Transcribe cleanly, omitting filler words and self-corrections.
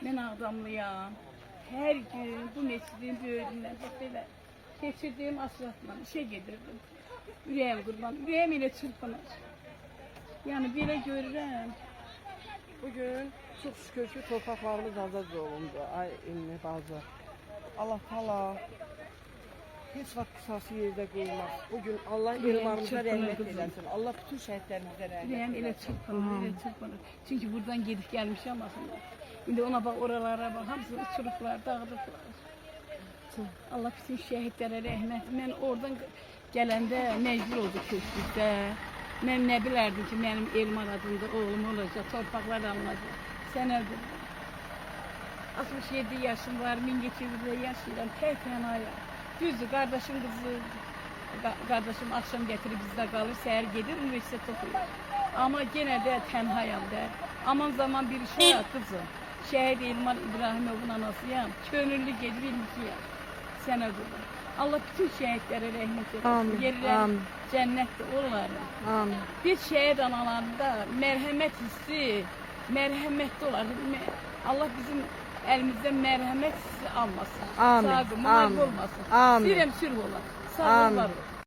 Ben Ağdamlıyam. Her gün bu mescidin böyründən belə keçirdiğim asratla işe gedirdim. Ürəyim qurban, ürəyim elə çırpınır. Yani belə görürəm. Bugün çok şükür ki torpaqlarımız azad olundu. Ay Emine bazı. Allah Taala hiç vaxt qisası yerdə qoymaz. Bugün Allah elmarımıza rəhmət eləsin. Allah bütün şəhidlərimizə rəhmət Ürəyim elə çırpınır, elə çırpınır. Çünkü buradan gedib gəlmişəm aslında. İndi ona bak, oralara bak, hamısını uçurublar, dağıdıblar. Allah bütün şəhidlərə rəhmət. Mən oradan gələndə məcbur oldu köçdükdə. Mən nə bilərdim ki, mənim Elmar adında oğlum olacaq, torpaqlar alınacaq. Sən öldün. 67 yaşım var, Mingəçevirdə yaşayıram, tək-tənayam. Düzdür, qardaşım qızı, qardaşım axşam gətirib bizdə qalır, səhər gedir, universitet oxuyur. Amma yenə də tənhayam da. Aman zaman bir şey qızım. Şəhid Elmar İbrahimovun anasıyam, könüllü gedib 22-yəm. Sənə qurban. Allah bütün şəhidlərə rəhmət eləsin. Yerləri cənnətdir onların. Amin. Biz şəhid analarında mərhəmət hissi, mərhəmətli olar. Allah bizim əlimizdən mərhəmət hissi almasın. Amin. Sağ olmasın. Amin. Sirəm sürh olar. Sağ ol, var ol.